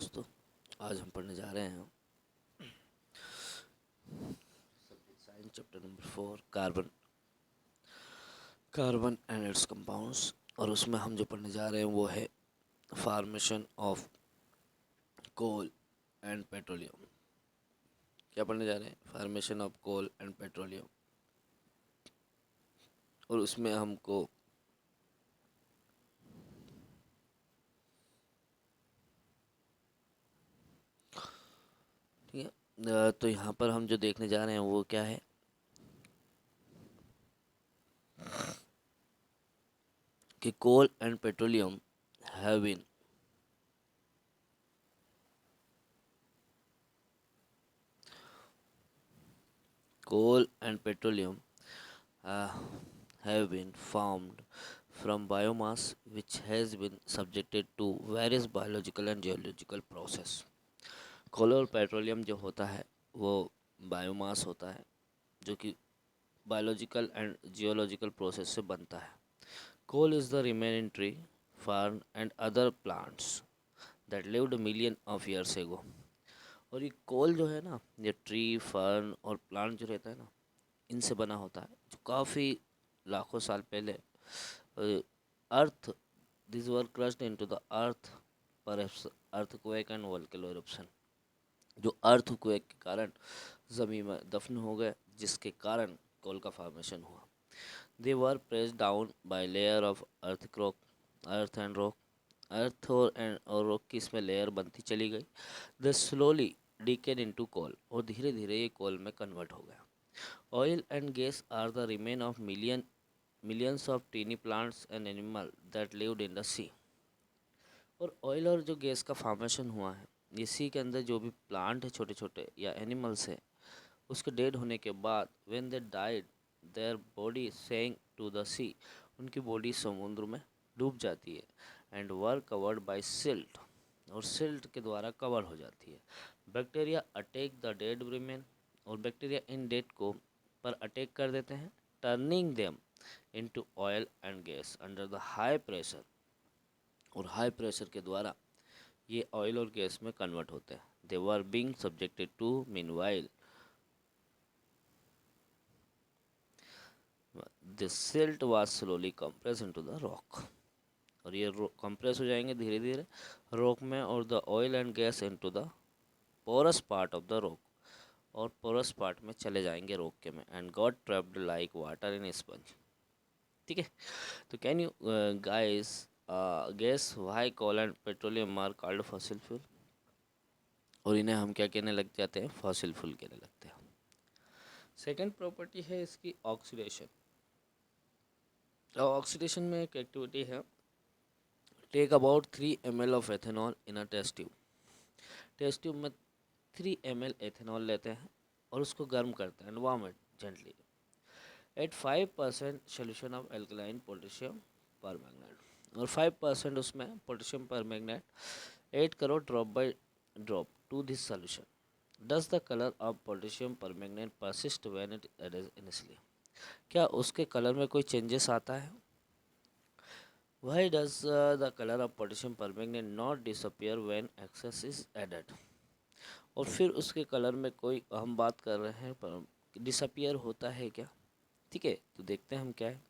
दोस्तों, आज हम पढ़ने जा रहे हैं science chapter number 4 carbon and it's compounds. और उसमें हम जो पढ़ने जा रहे हैं वो है formation of coal and petroleum. क्या पढ़ने जा रहे हैं? Formation of coal and petroleum. और उसमें हमको ठीक है, तो यहाँ पर हम जो देखने जा रहे हैं वो क्या है कि coal and petroleum have been coal and petroleum uh, have been formed from biomass which has been subjected to various biological and geological process। कोल और पेट्रोलियम जो होता है वो बायोमास होता है जो कि बायोलॉजिकल एंड जियोलॉजिकल प्रोसेस से बनता है। Coal is the remaining tree fern and other plants that lived million of years ago. और ये कोल जो है ना, ये ट्री फर्न और प्लांट जो रहता है ना, इनसे बना होता है जो काफ़ी लाखों साल पहले earth this were crossed into the earth पर अर्थक्वेक एंड वोल्केनो इरप्शन। जो अर्थक्वेक के कारण ज़मीन में दफन हो गए, जिसके कारण कोल का फॉर्मेशन हुआ। They were pressed down by layer of earth and rock. Earth और रॉक की इसमें लेयर बनती चली गई। They slowly decayed into coal, और धीरे धीरे ये कोल में कन्वर्ट हो गया। Oil and gas are the remain of millions of tiny plants and animals that lived in the sea। और ऑयल और जो गैस का फॉर्मेशन हुआ है, ये सी के अंदर जो भी प्लांट है छोटे छोटे या एनिमल्स है, उसके डेड होने के बाद when they died their body sank to the sea, उनकी बॉडी समुद्र में डूब जाती है। And were covered by silt, और सिल्ट के द्वारा कवर हो जाती है। Bacteria attack the dead remain, और बैक्टीरिया इन डेड को पर अटैक कर देते हैं, turning them into oil and gas under the high pressure. और हाई प्रेशर के द्वारा ये ऑयल और गैस में कन्वर्ट होते हैं। They were being subjected to meanwhile the silt was slowly compress into the rock. और ये कंप्रेस हो जाएंगे धीरे धीरे रॉक में, और the oil and gas into the porous part of the rock, और पोरस पार्ट में चले जाएंगे रॉक के में, and got trapped like water in sponge. ठीक है, तो can you guys guess why coal and petroleum are called fossil fuel. और इन्हें हम क्या कहने लग जाते हैं? फॉसिल फ्यूल कहने लगते हैं। सेकेंड प्रॉपर्टी है इसकी ऑक्सीडेशन। ऑक्सीडेशन में एक एक्टिविटी है, take about 3 ml of ethanol in a test tube. Test tube में 3 ml एथेनॉल लेते हैं और उसको गर्म करते हैं, and warm it gently at 5% solution of alkaline potassium permanganate. और 5% उसमें पोटेशियम परमैंगनेट ऐड करो drop by drop to this solution. Does the colour of potassium permanganate persist when it added initially. क्या उसके कलर में कोई changes आता है? Why does the colour of potassium permanganate not disappear when excess is added. और फिर उसके colour में कोई, हम बात कर रहे हैं डिसअपियर होता है क्या? ठीक है, तो देखते हैं हम क्या है।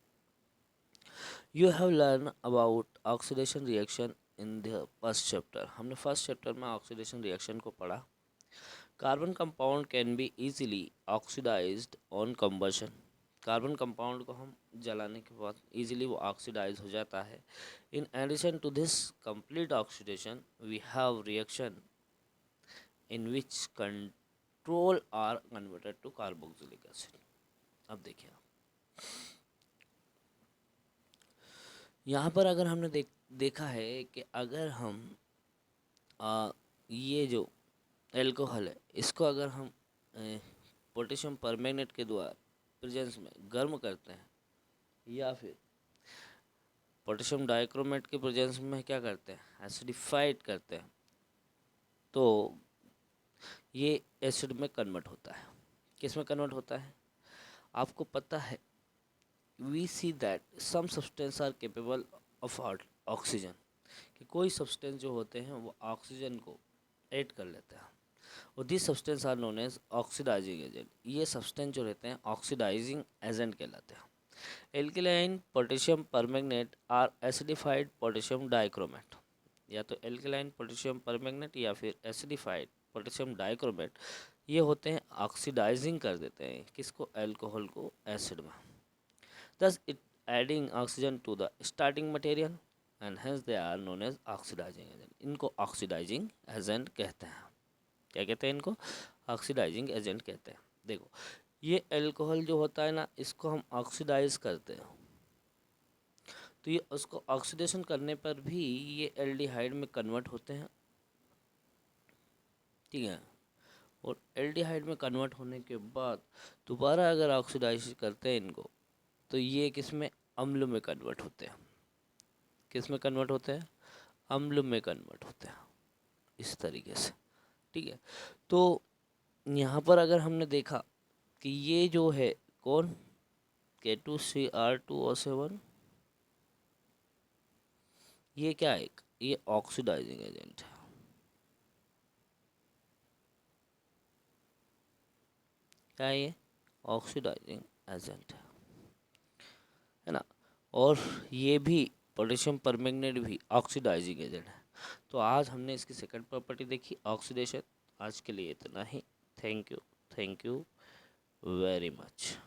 You have learn about oxidation reaction in the first chapter. हमने फर्स्ट चैप्टर में ऑक्सीडेशन रिएक्शन को पढ़ा। Carbon compound can be easily oxidised on combustion. Carbon compound को हम जलाने के बाद इजीली वो ऑक्सीडाइज हो जाता है। In addition to this complete oxidation we have reaction in which control are converted to carboxylic acid. अब देखिए यहाँ पर अगर हमने देखा है कि अगर हम ये जो एल्कोहल है इसको अगर हम पोटेशियम परमैंगनेट के द्वारा प्रेजेंस में गर्म करते हैं, या फिर पोटेशियम डाइक्रोमेट के प्रेजेंस में क्या करते हैं, एसिडिफाइड करते हैं, तो ये एसिड में कन्वर्ट होता है। किस में कन्वर्ट होता है? आपको पता है, we see that some substance are capable of oxygen, कि कोई सब्सटेंस जो होते हैं वो ऑक्सीजन को ऐड कर लेते हैं। और this substance are known as oxidising agent. ये सब्सटेंस जो रहते हैं ऑक्सीडाइजिंग एजेंट कहलाते हैं। Alkaline potassium permanganate or acidified potassium dichromate. या तो एल्केलाइन पोटेशियम परमैंगनेट या फिर एसिडिफाइड पोटेशियम डाइक्रोमेट, ये होते हैं ऑक्सीडाइजिंग कर देते हैं किसको, अल्कोहल को एसिड में। thus it adding oxygen to the starting material and hence they are known as oxidizing agent। इनको ऑक्सीडाइजिंग एजेंट कहते हैं। क्या कहते हैं इनको, ऑक्सीडाइजिंग एजेंट कहते हैं। देखो ये अल्कोहल जो होता है ना, इसको हम ऑक्सीडाइज करते हैं, तो ये उसको ऑक्सीडेशन करने पर भी ये एल्डिहाइड में कन्वर्ट होते हैं, ठीक है। और एल्डिहाइड में कन्वर्ट होने के बाद दोबारा अगर ऑक्सीडाइज करते हैं इनको, तो ये किस में, अम्ल में कन्वर्ट होते हैं। किस में कन्वर्ट होते हैं, अम्ल में कन्वर्ट होते हैं, इस तरीके से, ठीक है। तो यहाँ पर अगर हमने देखा कि ये जो है कौन, K2Cr2O7, ये क्या है, ये ऑक्सीडाइजिंग एजेंट है। क्या है ये, ऑक्सीडाइजिंग एजेंट है ना। और ये भी पोटेशियम परमैंगनेट भी ऑक्सीडाइजिंग एजेंट है। तो आज हमने इसकी सेकंड प्रॉपर्टी देखी, ऑक्सीडेशन। आज के लिए इतना ही। Thank you very much.